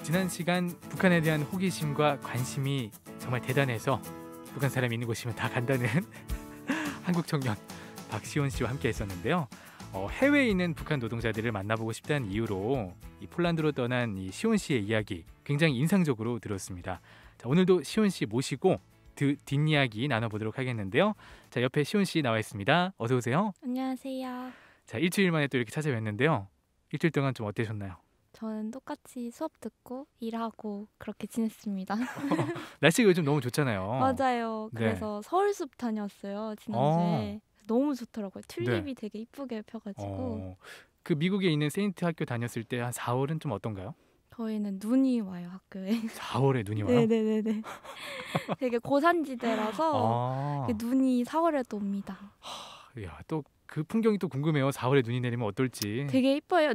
지난 시간 북한에 대한 호기심과 관심이 정말 대단해서 북한 사람이 있는 곳이면 다 간다는 한국 청년 박시온 씨와 함께 했었는데요. 해외에 있는 북한 노동자들을 만나보고 싶다는 이유로 이 폴란드로 떠난 이 시온 씨의 이야기 굉장히 인상적으로 들었습니다. 자, 오늘도 시온 씨 모시고 뒷이야기 나눠보도록 하겠는데요. 자, 옆에 시온 씨 나와 있습니다. 어서 오세요. 안녕하세요. 자, 일주일 만에 또 이렇게 찾아뵀는데요. 일주일 동안 좀 어떠셨나요? 저는 똑같이 수업 듣고 일하고 그렇게 지냈습니다. 날씨가 요즘 너무 좋잖아요. 맞아요. 네. 그래서 서울숲 다녀왔어요. 지난주에. 너무 좋더라고요. 튤립이 되게 이쁘게 펴가지고. 그 미국에 있는 세인트 학교 다녔을 때 한 4월은 좀 어떤가요? 저희는 눈이 와요, 학교에. 4월에 눈이 와요? 네네네네. 되게 고산지대라서 눈이 4월에도 옵니다. 야, 또 그 풍경이 또 궁금해요. 4월에 눈이 내리면 어떨지. 되게 이뻐요.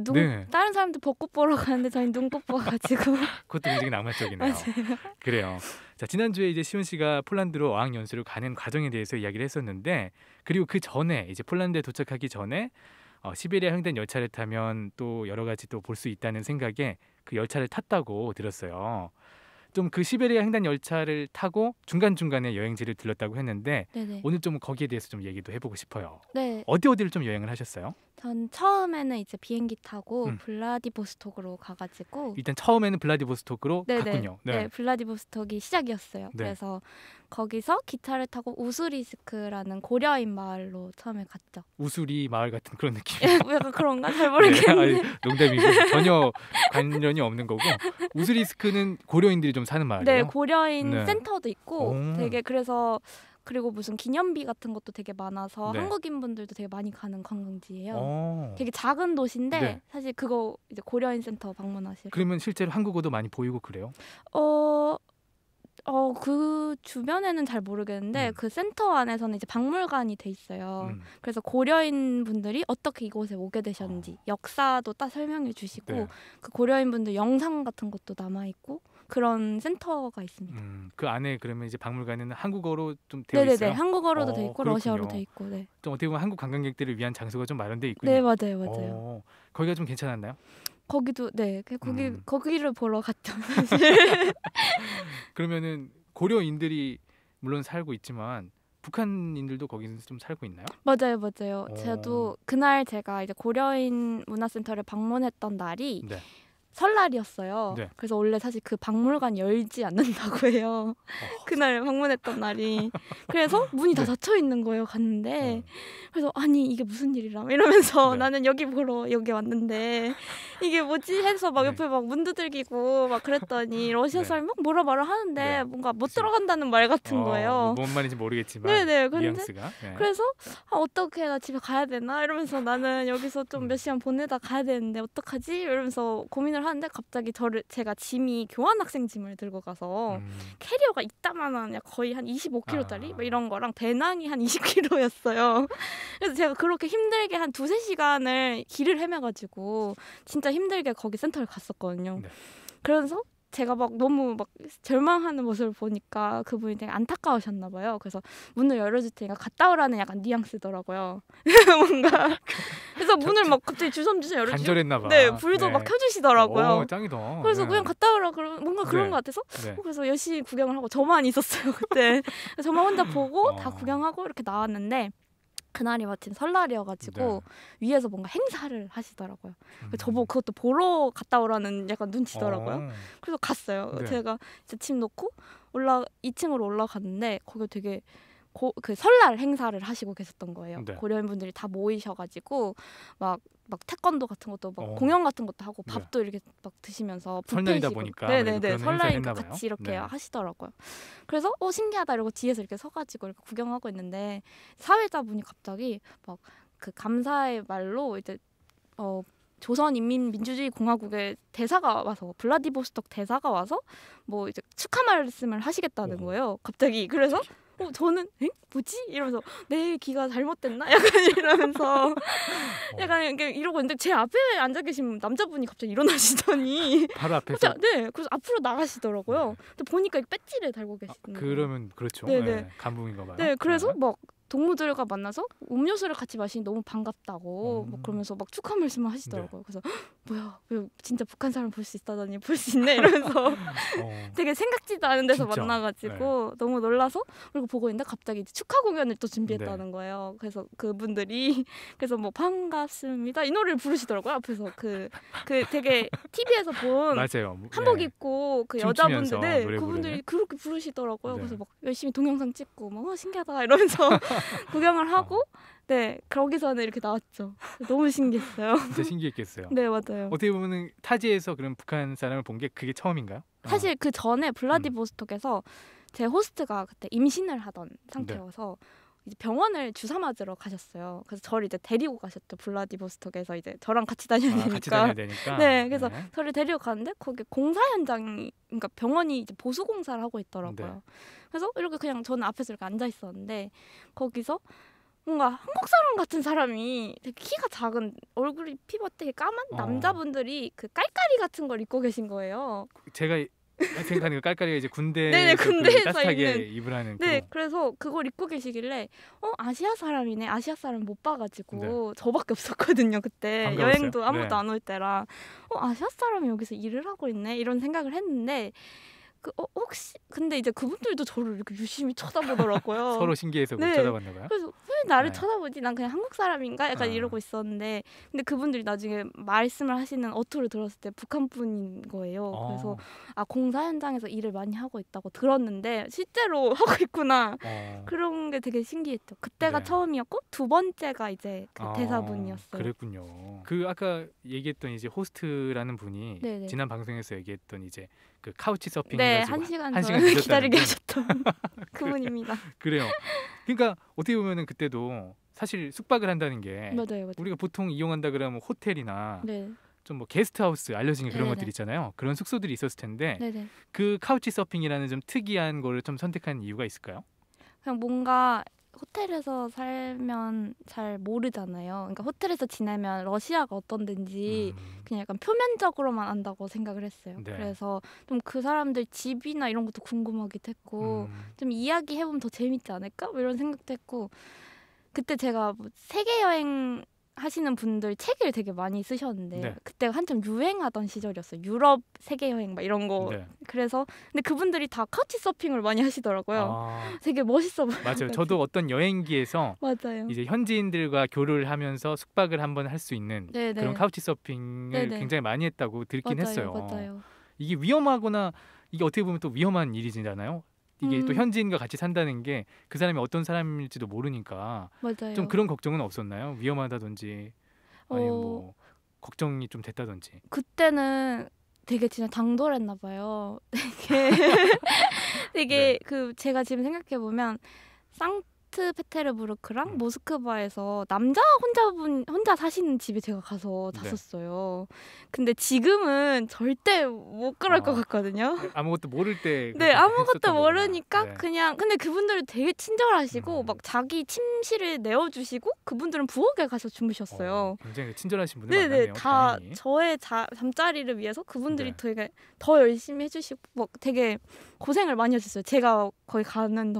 다른 사람들 벚꽃 보러 가는데 저희는 눈꽃 보가지고. 그것도 굉장히 낭만적이네요. 맞아요. 그래요. 자, 지난주에 이제 시온 씨가 폴란드로 어학 연수를 가는 과정에 대해서 이야기를 했었는데, 그리고 그 전에 이제 폴란드에 도착하기 전에 시베리아 횡단 열차를 타면 또 여러 가지 또 볼 수 있다는 생각에 그 열차를 탔다고 들었어요. 좀 그 시베리아 횡단 열차를 타고 중간중간에 여행지를 들렀다고 했는데 네네. 오늘 좀 거기에 대해서 좀 얘기도 해보고 싶어요. 네. 어디를 좀 여행을 하셨어요? 전 처음에는 이제 비행기 타고 블라디보스톡으로 가가지고 일단 처음에는 블라디보스톡으로 갔군요. 네, 블라디보스톡이 시작이었어요. 네. 그래서 거기서 기차를 타고 우수리스크라는 고려인 마을로 처음에 갔죠. 우수리 마을 같은 그런 느낌. 약간 그런가? 잘 모르겠는데. 네, 농담이고 전혀 관련이 없는 거고. 우수리스크는 고려인들이 좀 사는 마을이에요? 네, 고려인 센터도 있고 되게 그리고 무슨 기념비 같은 것도 되게 많아서 한국인 분들도 되게 많이 가는 관광지예요. 되게 작은 도시인데 사실 그거 이제 고려인 센터 방문하실. 그러면 실제로 한국어도 많이 보이고 그래요? 그 주변에는 잘 모르겠는데 그 센터 안에서는 이제 박물관이 돼 있어요. 그래서 고려인 분들이 어떻게 이곳에 오게 되셨는지 역사도 딱 설명해 주시고 그 고려인 분들 영상 같은 것도 남아 있고 그런 센터가 있습니다. 그 안에 그러면 이제 박물관에는 한국어로 좀 되어 있어요? 네네네, 한국어로 돼 있고 그렇군요. 러시아로 돼 있고. 네. 좀 어떻게 보면 한국 관광객들을 위한 장소가 좀 마련돼 있군요. 네, 맞아요. 거기가 좀 괜찮았나요? 거기도 거기를 보러 갔죠. 사실. 그러면은 고려인들이 물론 살고 있지만 북한인들도 거기는 좀 살고 있나요? 맞아요. 저도 그날 제가 이제 고려인 문화센터를 방문했던 날이 설날이었어요. 그래서 원래 사실 그 박물관 열지 않는다고 해요. 그날 방문했던 날이. 그래서 문이 다 닫혀 있는 거예요. 갔는데 그래서 아니 이게 무슨 일이라 이러면서 나는 여기 보러 여기 왔는데 이게 뭐지 해서 막 옆에 막 문 두들기고 막 그랬더니 러시아 사람이 막 뭐라 말을 하는데 뭔가 못 들어간다는 말 같은 거예요. 뭔 말인지 모르겠지만 뉘앙스가. 그래서 어떻게 나 집에 가야 되나 이러면서 나는 여기서 좀 몇 시간 보내다 가야 되는데 어떡하지 이러면서 고민을 하는데 갑자기 제가 짐이 교환학생 짐을 들고 가서 캐리어가 이따만한 거의 한 25kg짜리 뭐 이런 거랑 배낭이 한 20kg였어요. 그래서 제가 그렇게 힘들게 한 2-3시간을 길을 헤매가지고 진짜 힘들게 거기 센터를 갔었거든요. 그래서 제가 막 너무 막 절망하는 모습을 보니까 그분이 되게 안타까우셨나 봐요. 그래서 문을 열어줄 테니까 갔다 오라는 약간 뉘앙스더라고요. 뭔가 그래서 문을 막 갑자기 주섬주섬 열어주고 간절했나 봐. 네, 불도 막 켜주시더라고요. 짱이다. 그래서 그냥 갔다 오라 그러면 뭔가 그런 것 같아서 그래서 열심히 구경을 하고 저만 있었어요 그때. 저만 혼자 보고 다 구경하고 이렇게 나왔는데 그날이 마침 설날이어가지고 위에서 뭔가 행사를 하시더라고요. 저보고 그것도 보러 갔다 오라는 약간 눈치더라고요. 그래서 갔어요. 제가 이제 짐 놓고 2층으로 올라갔는데 거기 되게 그 설날 행사를 하시고 계셨던 거예요. 고려인 분들이 다 모이셔가지고 막 태권도 같은 것도 막 공연 같은 것도 하고 밥도 이렇게 막 드시면서 설날이다 보니까 설날이니까 같이 이렇게 하시더라고요. 그래서 신기하다 이러고 뒤에서 이렇게 서가지고 이렇게 구경하고 있는데 사회자분이 갑자기 막 그 감사의 말로 이제 조선인민민주주의공화국의 대사가 와서 블라디보스톡 대사가 와서 뭐 이제 축하 말씀을 하시겠다는 거예요. 갑자기. 그래서 저는 뭐지? 이러면서 내 귀가 잘못됐나? 약간 이러면서 약간 이러고 있는데 제 앞에 앉아 계신 남자분이 갑자기 일어나시더니 바로 앞에서 그래서 앞으로 나가시더라고요. 근데 보니까 배지를 달고 계시는 거예요. 그러면 그렇죠. 간부인가 봐요. 그래서 막 동무들과 만나서 음료수를 같이 마시니 너무 반갑다고 뭐 그러면서 막 축하 말씀을 하시더라고요. 네. 그래서 뭐야, 왜 진짜 북한 사람 볼 수 있다더니 볼 수 있네 이러면서 되게 생각지도 않은 데서 진짜. 만나가지고 너무 놀라서 그리고 보고 있는데 갑자기 이제 축하 공연을 또 준비했다는 네. 거예요. 그래서 그분들이 그래서 뭐 반갑습니다 이 노래를 부르시더라고요. 앞에서 그 되게 TV에서 본 맞아요. 한복 네. 입고 그 춤추면서 여자분들 노래 그분들이 부르는? 그렇게 부르시더라고요. 네. 그래서 막 열심히 동영상 찍고 막 신기하다 이러면서 구경을 하고 네 거기서는 이렇게 나왔죠. 너무 신기했어요. 진짜 신기했겠어요. 네 맞아요. 어떻게 보면은 타지에서 그런 북한 사람을 본 게 그게 처음인가요? 사실 그 전에 블라디보스톡에서 제 호스트가 그때 임신을 하던 상태여서 이제 병원을 주사 맞으러 가셨어요. 그래서 저를 이제 데리고 가셨죠. 블라디보스톡에서 이제 저랑 같이 다녀야 되니까. 같이 다녀야 되니까. 네, 그래서 저를 데리고 가는데 거기 공사 현장이 그러니까 병원이 이제 보수 공사를 하고 있더라고요. 네. 그래서 이렇게 그냥 저는 앞에서 이렇게 앉아 있었는데 거기서 뭔가 한국 사람 같은 사람이 되게 키가 작은 얼굴이 피부가 되게 까만 남자분들이 그 깔깔이 같은 걸 입고 계신 거예요. 제가 생각하는 그 깔깔이가 이제 네네, 군대에서 군대에서 따뜻하게 입는. 입으라는 네, 그래서 그걸 입고 계시길래 아시아 사람이네. 아시아 사람 못 봐가지고 저밖에 없었거든요 그때. 반가웠어요? 여행도 아무도 네. 안 올 때라 아시아 사람이 여기서 일을 하고 있네 이런 생각을 했는데 혹시 근데 이제 그분들도 저를 이렇게 유심히 쳐다보더라고요. 서로 신기해서 네. 쳐다봤나 봐요. 그래서 왜 나를 네. 쳐다보지? 난 그냥 한국 사람인가? 약간 이러고 있었는데 근데 그분들이 나중에 말씀을 하시는 어투를 들었을 때 북한 분인 거예요. 그래서 공사 현장에서 일을 많이 하고 있다고 들었는데 실제로 하고 있구나. 그런 게 되게 신기했죠. 그때가 네. 처음이었고 두 번째가 이제 그 대사분이었어요. 그랬군요. 그 아까 얘기했던 이제 호스트라는 분이 네네. 지난 방송에서 얘기했던 이제 그 카우치 서핑 네, 해가지고 1시간 한 시간 기다리게 늦었다는 하셨던 그분입니다. 그래요. 그러니까 어떻게 보면은 그때도 사실 숙박을 한다는 게 맞아요. 우리가 보통 이용한다 그러면 호텔이나 네. 좀 뭐 게스트하우스 알려진 그런 네네네. 것들 있잖아요. 그런 숙소들이 있었을 텐데 네네. 그 카우치 서핑이라는 좀 특이한 거를 좀 선택한 이유가 있을까요? 그냥 뭔가 호텔에서 살면 잘 모르잖아요. 그러니까 호텔에서 지내면 러시아가 어떤 데인지 그냥 약간 표면적으로만 안다고 생각을 했어요. 네. 그래서 좀 그 사람들 집이나 이런 것도 궁금하기도 했고 좀 이야기해보면 더 재밌지 않을까? 뭐 이런 생각도 했고 그때 제가 뭐 세계 여행 하시는 분들 책을 되게 많이 쓰셨는데 그때가 한참 유행하던 시절이었어요. 유럽 세계 여행 막 이런 거. 그래서 근데 그분들이 다 카우치 서핑을 많이 하시더라고요. 되게 멋있어 보여요. 맞아요. 저도 어떤 여행기에서 맞아요. 이제 현지인들과 교류를 하면서 숙박을 한번 할 수 있는 그런 카우치 서핑을 굉장히 많이 했다고 듣긴 했어요. 맞아요. 이게 위험하거나 이게 어떻게 보면 또 위험한 일이잖아요. 이게 또 현지인과 같이 산다는 게 그 사람이 어떤 사람일지도 모르니까 맞아요. 좀 그런 걱정은 없었나요? 위험하다든지 아니면 뭐 걱정이 좀 됐다든지. 그때는 되게 진짜 당돌했나 봐요. 되게 그 제가 지금 생각해 보면 상트페테르부르크랑 모스크바에서 남자 혼자 사시는 집에 제가 가서 잤었어요. 근데 지금은 절대 못 그럴 것 같거든요. 아무것도 모를 때. 네, 아무것도 모르니까 그냥 근데 그분들은 되게 친절하시고 막 자기 침실을 내어주시고 그분들은 부엌에 가서 주무셨어요. 굉장히 친절하신 분들 많네요. 네네, 다 다행히. 저의 잠자리를 위해서 그분들이 되게 더 열심히 해주시고 막 되게 고생을 많이 하셨어요. 제가 거기 가는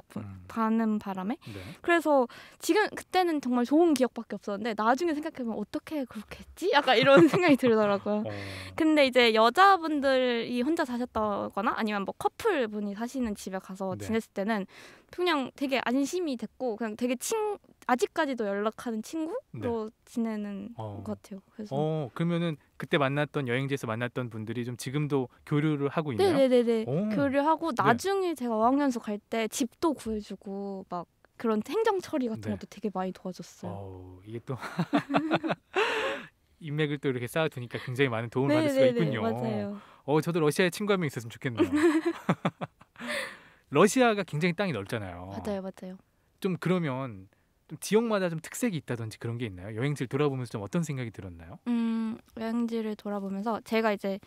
가는 바람에. 그래서 지금 그때는 정말 좋은 기억밖에 없었는데 나중에 생각해보면 어떻게 그렇게 했지? 약간 이런 생각이 들더라고요. 근데 이제 여자분들이 혼자 사셨다거나 아니면 뭐 커플분이 사시는 집에 가서 지냈을 때는 그냥 되게 안심이 됐고 그냥 되게 아직까지도 연락하는 친구로 지내는 것 같아요. 그래서 그러면은 그때 만났던 여행지에서 만났던 분들이 좀 지금도 교류를 하고 있나요? 네네네. 교류하고 나중에 제가 어학연수 갈 때 집도 구해주고 막 그런 행정 처리 같은 것도 되게 많이 도와줬어요. 이게 또 인맥을 또 이렇게 쌓아두니까 굉장히 많은 도움을 받을 수가 있군요. 맞아요. 저도 러시아에 친구 한 명 있었으면 좋겠네요. 러시아가 굉장히 땅이 넓잖아요. 맞아요. 좀 그러면 좀 지역마다 좀 특색이 있다든지 그런 게 있나요? 여행지를 돌아보면서 좀 어떤 생각이 들었나요? 여행지를 돌아보면서 제가 이제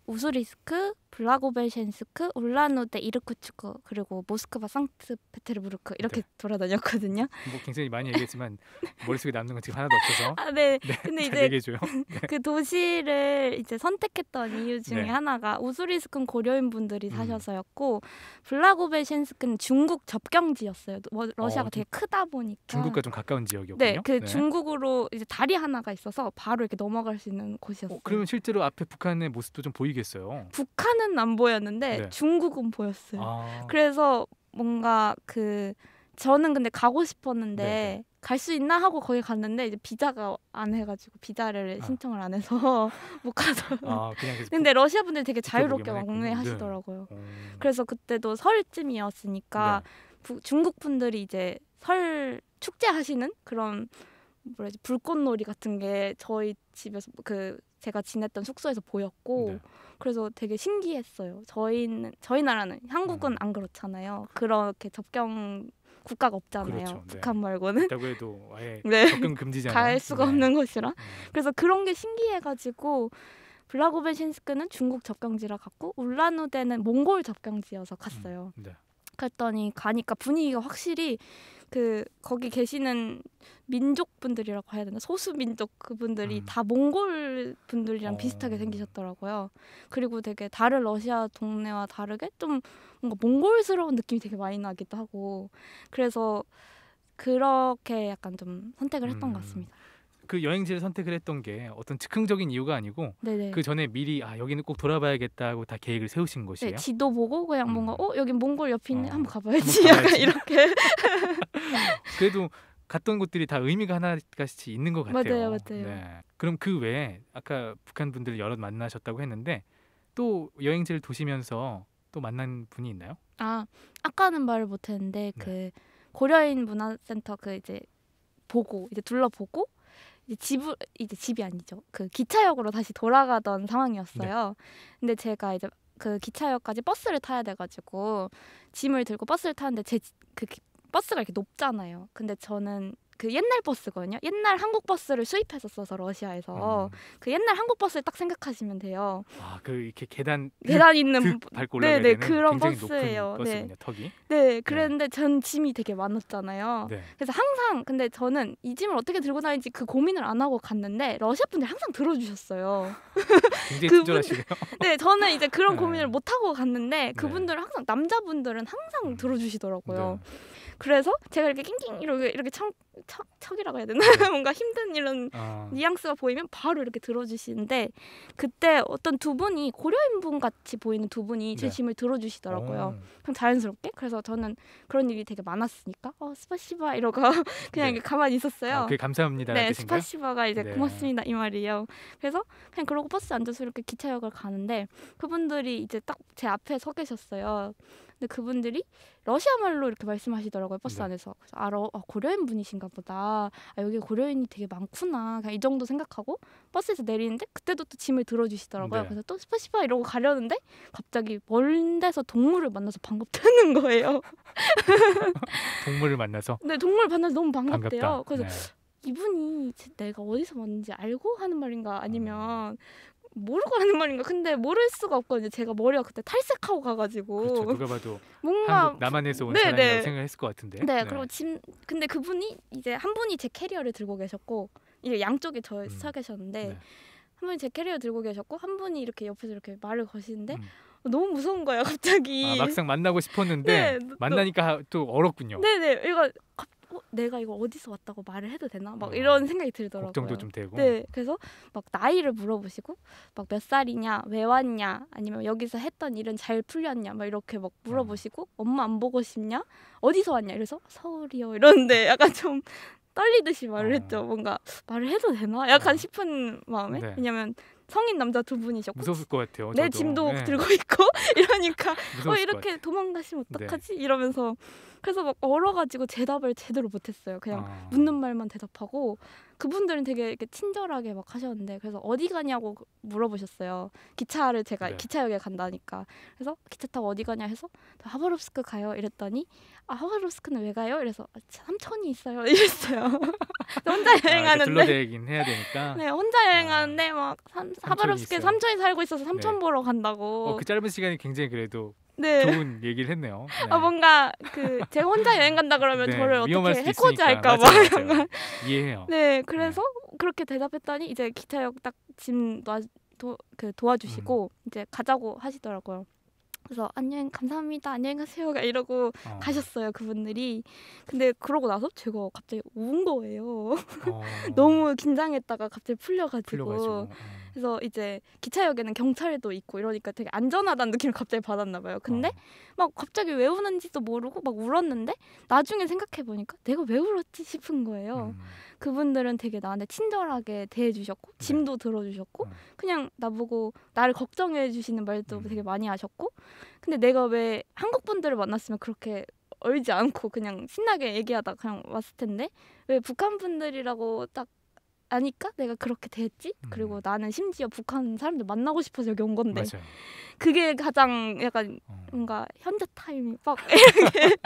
우스리스크, 블라고베셴스크, 울란우데, 이르쿠츠크 그리고 모스크바, 상트페테르부르크 이렇게 네. 돌아다녔거든요. 뭐 굉장히 많이 얘기했지만 머릿속에 남는 건 지금 하나도 없어서. 아, 네. 네, 근데 잘 이제 얘기해줘요. 그 도시를 이제 선택했던 이유 중에 네. 하나가 우수리스크는 고려인 분들이 음. 사셔서였고 블라고베셴스크는 중국 접경지였어요. 러시아가 되게 크다 보니까. 중국과 좀 가까운 지역이었군요. 네, 그 중국으로 이제 다리 하나가 있어서 바로 이렇게 넘어갈 수 있는 곳이었어요. 그러면 실제로 앞에 북한의 모습도 좀 보이겠어요. 북한은 안 보였는데 네. 중국은 보였어요. 아, 그래서 뭔가 저는 근데 가고 싶었는데 네. 갈 수 있나 하고 거기 갔는데 이제 비자가 안 해가지고 비자를 아. 신청을 안 해서 못 가서. 그냥 그래서 근데 러시아 분들이 되게 자유롭게 지켜보기만 했군요. 왕래하시더라고요. 네. 그래서 그때도 설쯤이었으니까 중국 분들이 이제 설 축제 하시는 그런 뭐라지 불꽃놀이 같은 게 저희 집에서 제가 지냈던 숙소에서 보였고 네. 그래서 되게 신기했어요. 저희 나라는 한국은 안 그렇잖아요. 그렇게 접경 국가가 없잖아요. 그렇죠. 네. 북한 말고는 있다고 해도 아예 네. 접근 금지잖아요. 갈 수가 네. 없는 곳이라. 그래서 그런 게 신기해가지고 블라고베셴스크는 중국 접경지라 갔고 울란우데는 몽골 접경지여서 갔어요. 네. 그랬더니 가니까 분위기가 확실히 거기 계시는 민족 분들이라고 해야 되나 소수 민족 그분들이 다 몽골 분들이랑 비슷하게 생기셨더라고요. 그리고 되게 다른 러시아 동네와 다르게 좀 뭔가 몽골스러운 느낌이 되게 많이 나기도 하고 그래서 그렇게 약간 좀 선택을 했던 것 같습니다. 그 여행지를 선택을 했던 게 어떤 즉흥적인 이유가 아니고 네네. 그 전에 미리 여기는 꼭 돌아봐야겠다고 다 계획을 세우신 것이에요? 네, 지도 보고 그냥 뭔가 여기 몽골 옆에 있네 한번 가봐야지. 한번 약간 이렇게. 그래도 갔던 곳들이 다 의미가 하나씩 있는 것 같아요. 맞아요. 네. 그럼 그 외에 아까 북한 분들 여럿 만나셨다고 했는데 또 여행지를 도시면서 또 만난 분이 있나요? 아까는 말을 못했는데 그 고려인 문화센터 이제 보고 이제 둘러보고 이제 집이 아니죠. 그 기차역으로 다시 돌아가던 상황이었어요. 근데 제가 이제 그 기차역까지 버스를 타야 돼가지고 짐을 들고 버스를 타는데 버스가 이렇게 높잖아요. 근데 저는 그 옛날 버스거든요. 옛날 한국 버스를 수입했었어서 러시아에서 그 옛날 한국 버스를 딱 생각하시면 돼요. 이렇게 계단 있는 밟고 올라가야 되는 그런 굉장히 버스예요. 높은 버스군요. 턱이. 네, 그랬는데 전 짐이 되게 많았잖아요. 네. 그래서 항상 근데 저는 이 짐을 어떻게 들고 다니지 그 고민을 안 하고 갔는데 러시아 분들이 항상 들어주셨어요. 굉장히 친절하시네요. 네, 저는 이제 그런 고민을 못 하고 갔는데 그분들은 네. 항상 남자분들은 항상 들어주시더라고요. 네. 그래서 제가 이렇게 낑낑 이렇게 척이라고 해야 되나? 뭔가 힘든 이런 뉘앙스가 보이면 바로 이렇게 들어주시는데 그때 어떤 두 분이 고려인 분 같이 보이는 두 분이 제 짐을 들어주시더라고요. 그냥 자연스럽게. 그래서 저는 그런 일이 되게 많았으니까 스파시바 이러고 그냥 이렇게 가만히 있었어요. 그게 감사합니다. 네, 뜻인가요? 스파시바가 이제 고맙습니다 이 말이에요. 그래서 그냥 그러고 버스 앉아서 이렇게 기차역을 가는데 그분들이 이제 딱 제 앞에 서 계셨어요. 근데 그분들이 러시아 말로 이렇게 말씀하시더라고요 버스 안에서. 그래서 고려인 분이신가 보다. 여기 고려인이 되게 많구나. 그냥 이 정도 생각하고 버스에서 내리는데 그때도 또 짐을 들어주시더라고요. 그래서 또 스파시바 이러고 가려는데 갑자기 먼 데서 동물을 만나서 반갑다는 거예요. 동물을 만나서? 네, 동물 만나서 너무 반갑대요. 반갑다. 그래서 이분이 내가 어디서 왔는지 알고 하는 말인가 아니면 모르고 하는 말인가. 근데 모를 수가 없거든요. 제가 머리가 그때 탈색하고 가가지고. 그렇죠. 누가 봐도 뭔가 한국 남한에서 온 사람이라고 생각했을 것 같은데. 네. 그리고 근데 그분이 이제 한 분이 제 캐리어를 들고 계셨고 이게 양쪽에 서 계셨는데 한 분이 제 캐리어 들고 계셨고 한 분이 이렇게 옆에서 이렇게 말을 거시는데 너무 무서운 거예요. 갑자기. 막상 만나고 싶었는데 만나니까 또 얼었군요. 네네. 이거 내가 이거 어디서 왔다고 말을 해도 되나? 막 이런 생각이 들더라고요. 걱정도 좀 되고. 네, 그래서 막 나이를 물어보시고 막 몇 살이냐, 왜 왔냐, 아니면 여기서 했던 일은 잘 풀렸냐, 막 이렇게 막 물어보시고 엄마 안 보고 싶냐, 어디서 왔냐, 이래서 서울이요 이러는데 약간 좀 떨리듯이 말을 했죠. 뭔가 말을 해도 되나? 약간 싶은 마음에. 왜냐면 성인 남자 두 분이셨고 무서울 것 같아요. 내 저도. 짐도 들고 있고 이러니까 이렇게 도망가시면 어떡하지? 이러면서 그래서 막 얼어가지고 대답을 제대로 못했어요. 그냥 묻는 말만 대답하고 그분들은 되게 이렇게 친절하게 막 하셨는데 그래서 어디 가냐고 물어보셨어요. 기차를 제가 기차역에 간다니까. 그래서 기차 타고 어디 가냐 해서 하바롭스크 가요 이랬더니 하바롭스크는 왜 가요? 이래서 삼촌이 있어요 이랬어요. 혼자 여행하는데 둘러대긴 해야 되니까. 네, 혼자 여행하는데 막 하바롭스크에 있어요. 삼촌이 살고 있어서 삼촌 네. 보러 간다고. 그 짧은 시간이 굉장히 그래도 네. 좋은 얘기를 했네요. 네. 뭔가 제가 혼자 여행 간다 그러면 네, 저를 위험할 어떻게 수도 해코지 있으니까. 할까 봐. 맞아요. 이해해요. 네, 그래서 그렇게 대답했더니 이제 기차역 딱 짐 도와주시고 이제 가자고 하시더라고요. 그래서 안녕 감사합니다 안녕히 가세요 이러고 가셨어요 그분들이. 근데 그러고 나서 제가 갑자기 운 거예요. 너무 긴장했다가 갑자기 풀려가지고. 그래서 이제 기차역에는 경찰도 있고 이러니까 되게 안전하다는 느낌을 갑자기 받았나 봐요. 근데 막 갑자기 왜 우는지도 모르고 막 울었는데 나중에 생각해 보니까 내가 왜 울었지 싶은 거예요. 그분들은 되게 나한테 친절하게 대해주셨고 짐도 들어주셨고 그냥 나보고 나를 걱정해 주시는 말도 되게 많이 하셨고. 근데 내가 왜 한국 분들을 만났으면 그렇게 얼지 않고 그냥 신나게 얘기하다 그냥 왔을 텐데 왜 북한 분들이라고 딱 아니까 내가 그렇게 대했지? 그리고 나는 심지어 북한 사람들 만나고 싶어서 여기 온 건데 맞아요. 그게 가장 약간 뭔가 현자 타임이 빡 이렇게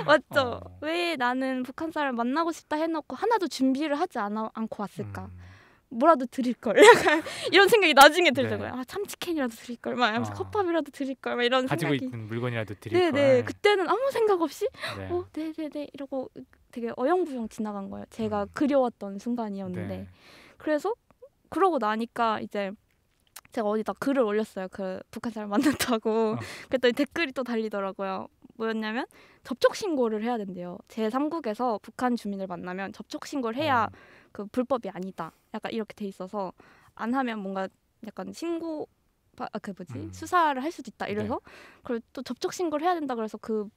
맞죠? 왜 나는 북한 사람 만나고 싶다 해놓고 하나도 준비를 하지 않고 왔을까? 뭐라도 드릴 걸 약간 이런 생각이 나중에 들더라고요. 참치캔이라도 드릴 걸, 막 컵밥이라도 드릴 걸, 막 이런 가지고 생각이. 있는 물건이라도 드릴 걸. 네네. 그때는 아무 생각 없이 네네네 이러고 되게 어영부영 지나간 거예요. 제가 그려왔던 순간이었는데. 네. 그래서 그러고 나니까 이제 제가 어디다 글을 올렸어요. 그 북한 사람 만났다고. 그랬더니 댓글이 또 달리더라고요. 뭐였냐면 접촉 신고를 해야 된대요. 제3국에서 북한 주민을 만나면 접촉 신고를 해야 그 불법이 아니다. 약간 이렇게 돼 있어서 안 하면 뭔가 약간 신고 수사를 할 수도 있다. 이래서 그리고 또 접촉 신고를 해야 된다. 그래서 그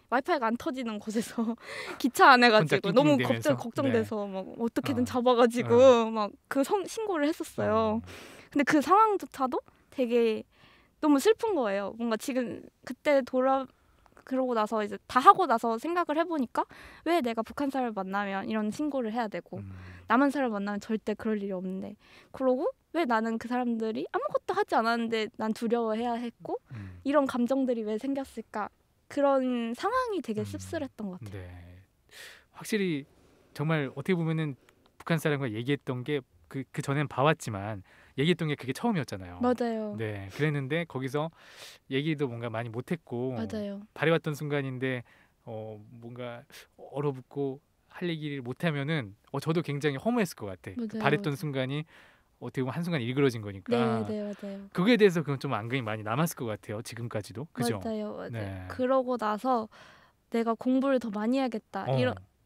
와이파이가 안 터지는 곳에서 기차 안에 가지고 너무 걱정돼서 막 어떻게든 잡아가지고 막 그 신고를 했었어요. 근데 그 상황조차도 되게 너무 슬픈 거예요. 뭔가 지금 그때 그러고 나서 이제 다 하고 나서 생각을 해보니까 왜 내가 북한 사람을 만나면 이런 신고를 해야 되고 남한 사람을 만나면 절대 그럴 일이 없는데 그러고 왜 나는 그 사람들이 아무것도 하지 않았는데 난 두려워해야 했고 이런 감정들이 왜 생겼을까. 그런 상황이 되게 씁쓸했던 것 같아요. 네. 확실히 정말 어떻게 보면은 북한 사람과 얘기했던 게 그 전엔 봐왔지만 얘기했던 게 그게 처음이었잖아요. 맞아요. 네, 그랬는데 거기서 얘기도 뭔가 많이 못했고 맞아요. 바래왔던 순간인데 뭔가 얼어붙고 할 얘기를 못하면은 저도 굉장히 허무했을 것 같아. 맞아요, 바랬던 맞아요. 순간이 어떻게 보면 한순간 일그러진 거니까. 네, 맞아요. 그거에 대해서 그건 좀 앙금이 많이 남았을 것 같아요. 지금까지도. 그죠? 맞아요. 네. 그러고 나서 내가 공부를 더 많이 해야겠다.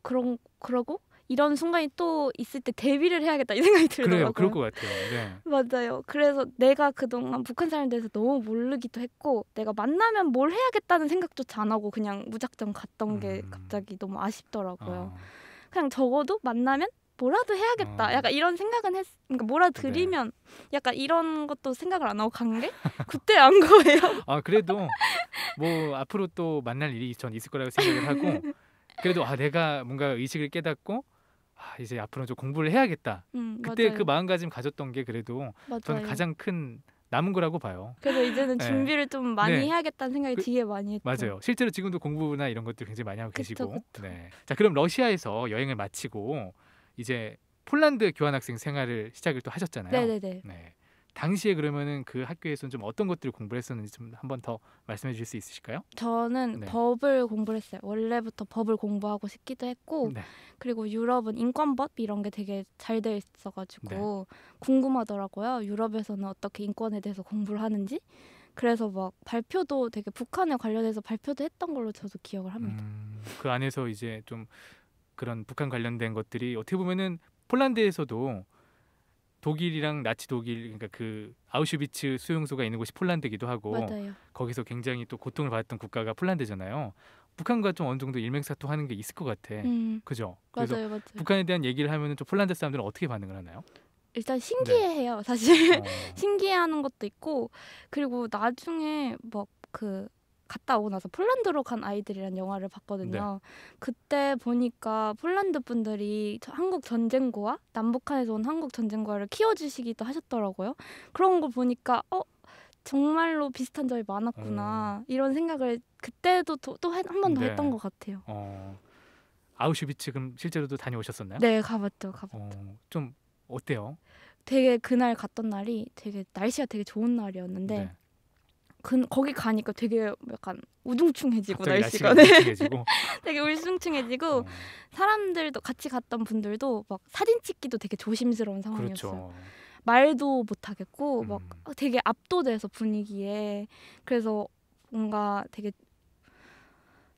그러고 이런 순간이 또 있을 때 대비를 해야겠다 이 생각이 들더라고요. 그래요. 그럴 것 같아요. 네. 맞아요. 그래서 내가 그동안 북한 사람에 대해서 너무 모르기도 했고 내가 만나면 뭘 해야겠다는 생각조차 안 하고 그냥 무작정 갔던 게 갑자기 너무 아쉽더라고요. 그냥 적어도 만나면 뭐라도 해야겠다. 약간 이런 생각은 그러니까 뭐라도 드리면 약간 이런 것도 생각을 안 하고 간 게 그때 안 거예요. 그래도 뭐 앞으로 또 만날 일이 전 있을 거라고 생각을 하고 그래도 내가 뭔가 의식을 깨닫고 이제 앞으로 좀 공부를 해야겠다. 그때 맞아요. 그 마음가짐 가졌던 게 그래도 저는 가장 큰 남은 거라고 봐요. 그래서 이제는 준비를 좀 많이 해야겠다는 생각이 되게 많이 했죠. 맞아요. 실제로 지금도 공부나 이런 것들 굉장히 많이 하고 계시고. 그쵸. 네. 자, 그럼 러시아에서 여행을 마치고 이제 폴란드 교환학생 생활을 시작을 또 하셨잖아요. 네네네. 네. 당시에 그러면은 그 학교에서는 좀 어떤 것들을 공부를 했었는지 좀 한번 더 말씀해 주실 수 있으실까요? 저는 법을 공부를 했어요. 원래부터 법을 공부하고 싶기도 했고 그리고 유럽은 인권법 이런 게 되게 잘 되어 있어가지고 궁금하더라고요. 유럽에서는 어떻게 인권에 대해서 공부를 하는지. 그래서 막 발표도 되게 북한에 관련해서 발표도 했던 걸로 저도 기억을 합니다. 그 안에서 이제 좀 그런 북한 관련된 것들이 어떻게 보면은 폴란드에서도 독일이랑 나치 독일 그러니까 그 아우슈비츠 수용소가 있는 곳이 폴란드기도 하고 맞아요. 거기서 굉장히 또 고통을 받았던 국가가 폴란드잖아요. 북한과 좀 어느 정도 일맥사통하는 게 있을 것 같아. 그죠? 그래서 맞아요. 북한에 대한 얘기를 하면은 좀 폴란드 사람들은 어떻게 반응을 하나요? 일단 신기해해요. 사실 신기해하는 것도 있고 그리고 나중에 갔다 오고 나서 폴란드로 간 아이들이란 영화를 봤거든요. 그때 보니까 폴란드 분들이 한국 전쟁고와 남북한에서 온 한국 전쟁고를 키워주시기도 하셨더라고요. 그런 걸 보니까 정말로 비슷한 점이 많았구나 이런 생각을 그때도 또 한 번 더 했던 것 같아요. 아우슈비츠 그럼 실제로도 다녀오셨었나요? 네, 가봤죠. 좀 어때요? 되게 그날 갔던 날이 되게 날씨가 되게 좋은 날이었는데 네. 거기 가니까 되게 약간 우중충해지고 갑자기 날씨가 날씨가 우중충해지고. 되게 울퉁충해지고 어, 사람들도 같이 갔던 분들도 막 사진 찍기도 되게 조심스러운 상황이었어요. 그렇죠. 말도 못 하겠고 막 음. 되게 압도돼서 분위기에. 그래서 뭔가 되게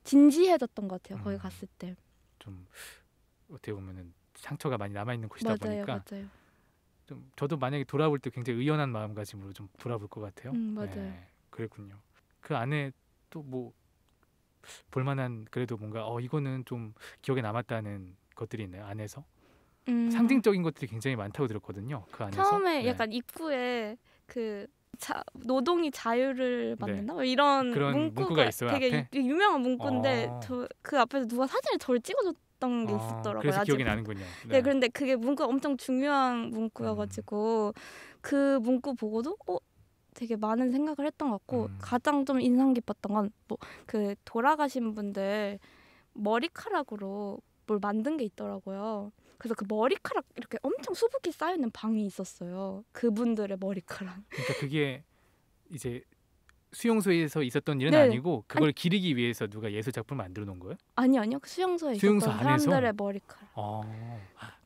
진지해졌던 것 같아요. 거기 갔을 때. 좀 어떻게 보면은 상처가 많이 남아 있는 곳이다 보니까 맞아요. 좀 저도 만약에 돌아볼 때 굉장히 의연한 마음가짐으로 좀 돌아볼 것 같아요. 맞아요. 네, 그랬군요. 그 안에 또 뭐 볼만한 그래도 뭔가 이거는 좀 기억에 남았다는 것들이 있나요? 안에서 상징적인 것들이 굉장히 많다고 들었거든요. 그 안에서 처음에 네. 약간 입구에 그 노동이 자유를 만든다? 네. 뭐 이런 그런 문구가 있어요, 되게 앞에? 유명한 문구인데 어. 그 앞에서 누가 사진을 저를 찍어줬던 게 있었더라고요. 그래서 기억이 아직. 나는군요. 네, 그런데 그게 문구가 엄청 중요한 문구여가지고 그 문구 보고도 되게 많은 생각을 했던 것 같고 가장 좀 인상 깊었던 건 뭐 그 돌아가신 분들 머리카락으로 뭘 만든 게 있더라고요. 그래서 그 머리카락 이렇게 엄청 수북히 쌓여 있는 방이 있었어요. 그분들의 머리카락. 그러니까 그게 이제 수용소에서 있었던 일은 네. 아니고 그걸 기리기 위해서 누가 예술 작품을 만들어 놓은 거예요? 아니요. 그 수용소에 수용소 있었던 안에서? 사람들의 머리카락.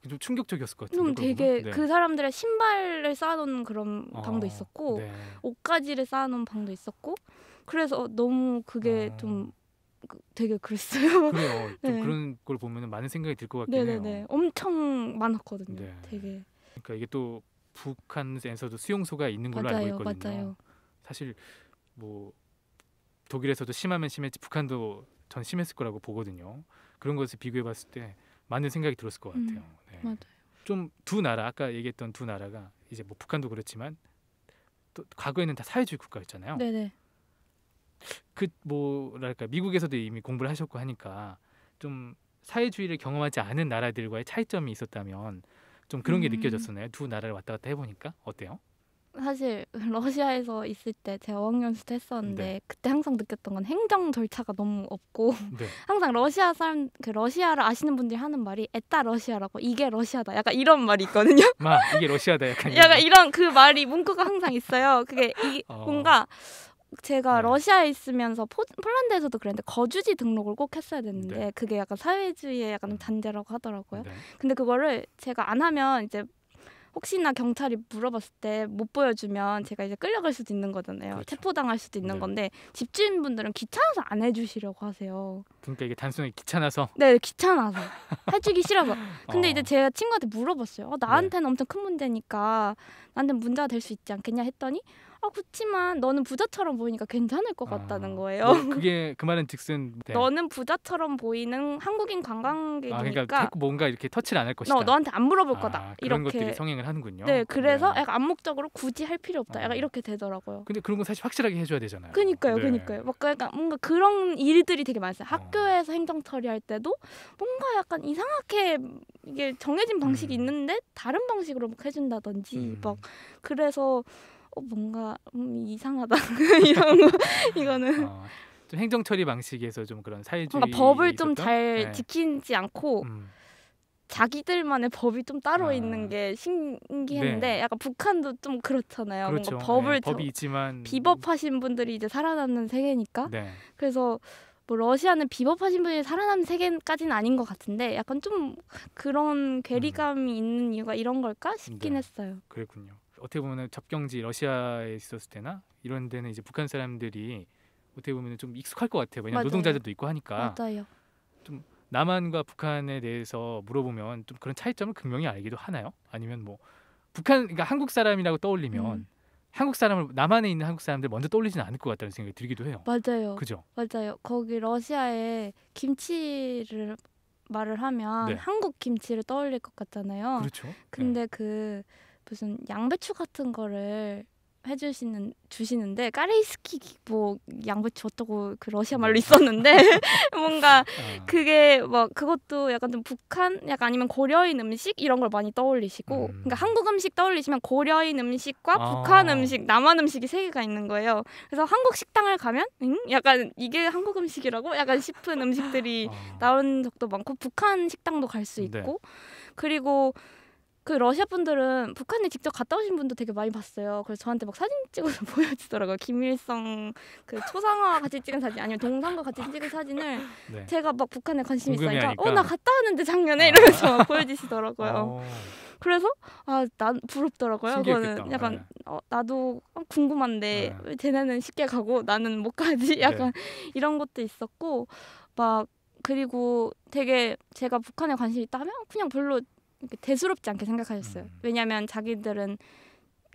좀 충격적이었을 것 같은데. 좀 되게 네. 그 사람들의 신발을 쌓아놓는 그런 방도 있었고 네. 옷가지를 쌓아놓은 방도 있었고 그래서 너무 그게 좀 되게 그랬어요. 그래요. 좀 네. 그런 걸 보면 많은 생각이 들 것 같긴 해요. 네네네. 엄청 많았거든요. 네. 되게. 그러니까 이게 또 북한에서도 수용소가 있는 걸로 알고 있거든요. 맞아요. 사실 뭐 독일에서도 심하면 심했지 북한도 전 심했을 거라고 보거든요. 그런 것을 비교해봤을 때 많은 생각이 들었을 것 같아요. 네. 맞아요. 좀 두 나라 아까 얘기했던 두 나라가 이제 뭐 북한도 그렇지만 또 과거에는 다 사회주의 국가였잖아요. 네네. 그 뭐랄까 미국에서도 이미 공부를 하셨고 하니까 좀 사회주의를 경험하지 않은 나라들과의 차이점이 있었다면 좀 그런 게 느껴졌었나요? 두 나라를 왔다 갔다 해보니까 어때요? 사실 러시아에서 있을 때 제가 어학연수 때 했었는데 네. 그때 항상 느꼈던 건 행정 절차가 너무 없고 네. 항상 러시아 사람 그 러시아를 아시는 분들이 하는 말이 에따 러시아라고 이게 러시아다 약간 이런 말이 있거든요. 이게 러시아다 약간 약간 이런 그 말이 문구가 항상 있어요. 그게 뭔가 제가 네. 러시아에 있으면서 폴란드에서도 그랬는데 거주지 등록을 꼭 했어야 됐는데 네. 그게 약간 사회주의의 약간 잔재라고 하더라고요. 네. 근데 그거를 제가 안 하면 이제 혹시나 경찰이 물어봤을 때 못 보여주면 제가 이제 끌려갈 수도 있는 거잖아요. 그렇죠. 체포당할 수도 있는 네. 건데 집주인분들은 귀찮아서 안 해주시려고 하세요. 그러니까 이게 단순히 귀찮아서. 네, 귀찮아서 해주기 싫어서. 근데 이제 어. 제가 친구한테 물어봤어요. 나한테는 엄청 큰 문제니까 나한테는 문제가 될 수 있지 않겠냐 했더니 그렇지만 너는 부자처럼 보이니까 괜찮을 것 같다는 거예요. 그게 그 말은 즉슨 네. 너는 부자처럼 보이는 한국인 관광객이니까 그러니까 뭔가 이렇게 터치를 안 할 것이다. 너한테 안 물어볼 거다. 그런 이렇게. 것들이 성행을 하는군요. 네, 그래서 네. 약간 암묵적으로 굳이 할 필요 없다. 약간 이렇게 되더라고요. 근데 그런 건 사실 확실하게 해줘야 되잖아요. 그니까요. 막 약간 뭔가 그런 일들이 되게 많았어요. 학교에서 행정 처리할 때도 뭔가 약간 이상하게 이게 정해진 방식이 있는데 다른 방식으로 막 해준다든지 막 그래서 뭔가 이상하다 이런 거 이거는 좀 행정 처리 방식에서 좀 그런 사회주의 뭔가 법을 좀 잘 지키지 않고 자기들만의 법이 좀 따로 있는 게 신기했는데 네. 약간 북한도 좀 그렇잖아요. 그렇죠. 뭔가 법을 법이 있지만 비법하신 분들이 이제 살아남는 세계니까. 네. 그래서 뭐 러시아는 비법하신 분이 살아남는 세계까지는 아닌 것 같은데 약간 좀 그런 괴리감이 있는 이유가 이런 걸까 싶긴 했어요. 그랬군요. 어떻게 보면 접경지 러시아에 있었을 때나 이런 데는 이제 북한 사람들이 어떻게 보면 좀 익숙할 것 같아요. 왜냐면 노동자들도 있고 하니까. 맞아요. 좀 남한과 북한에 대해서 물어보면 좀 그런 차이점을 극명히 알기도 하나요? 아니면 뭐 그러니까 한국 사람이라고 떠올리면 한국 사람을 남한에 있는 한국 사람들 먼저 떠올리지는 않을 것 같다는 생각이 들기도 해요. 맞아요. 그죠? 맞아요. 거기 러시아에 김치를 말을 하면 한국 김치를 떠올릴 것 같잖아요. 그렇죠. 근데 그 무슨 양배추 같은 거를 주시는데 까레이스키 뭐 양배추 어쩌고 그 러시아 말로 있었는데 뭔가 그게 막 그것도 약간 좀 북한 약간 아니면 고려인 음식 이런 걸 많이 떠올리시고 그러니까 한국 음식 떠올리시면 고려인 음식과 북한 음식, 남한 음식이 세 개가 있는 거예요. 그래서 한국 식당을 가면 약간 이게 한국 음식이라고 약간 싶은 음식들이 나온 적도 많고 북한 식당도 갈 수 있고 그리고 그 러시아 분들은 북한에 직접 갔다 오신 분도 되게 많이 봤어요. 그래서 저한테 막 사진 찍어서 보여주더라고요. 김일성 그 초상화 같이 찍은 사진 아니면 동상과 같이 찍은 사진을 네. 제가 막 북한에 관심이 있으니까 궁금해하니까. 나 갔다 왔는데 작년에 이러면서 보여주시더라고요. 그래서 난 부럽더라고요. 신기했겠다. 그거는 약간 나도 궁금한데 왜 쟤네는 쉽게 가고 나는 못 가지? 약간 이런 것도 있었고 막 그리고 되게 제가 북한에 관심이 있다 하면 그냥 별로 이렇게 대수롭지 않게 생각하셨어요. 왜냐하면 자기들은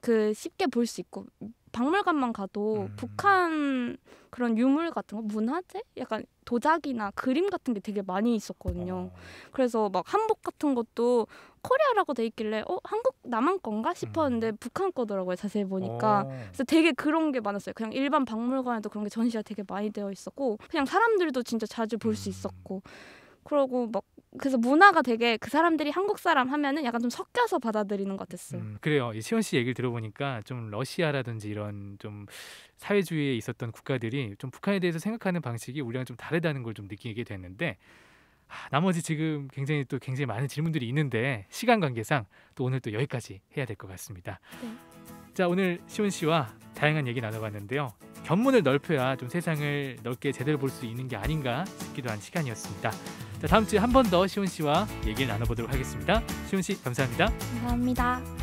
그 쉽게 볼 수 있고 박물관만 가도 북한 그런 유물 같은 거 문화재? 약간 도자기나 그림 같은 게 되게 많이 있었거든요. 그래서 막 한복 같은 것도 코리아라고 돼 있길래 한국 남한 건가 싶었는데 북한 거더라고요. 자세히 보니까. 그래서 되게 그런 게 많았어요. 그냥 일반 박물관에도 그런 게 전시가 되게 많이 되어 있었고 그냥 사람들도 진짜 자주 볼 수 있었고 그러고 막 그래서 문화가 되게 그 사람들이 한국 사람 하면은 약간 좀 섞여서 받아들이는 것 같았어요. 그래요. 이 시원 씨 얘기를 들어보니까 좀 러시아라든지 이런 좀 사회주의에 있었던 국가들이 좀 북한에 대해서 생각하는 방식이 우리랑 좀 다르다는 걸 좀 느끼게 됐는데 나머지 지금 굉장히 많은 질문들이 있는데 시간 관계상 또 오늘 또 여기까지 해야 될 것 같습니다. 네. 자, 오늘 시원 씨와 다양한 얘기 나눠봤는데요. 견문을 넓혀야 좀 세상을 넓게 제대로 볼 수 있는 게 아닌가 싶기도 한 시간이었습니다. 자, 다음 주에 한 번 더 시원 씨와 얘기를 나눠보도록 하겠습니다. 시원 씨 감사합니다. 감사합니다.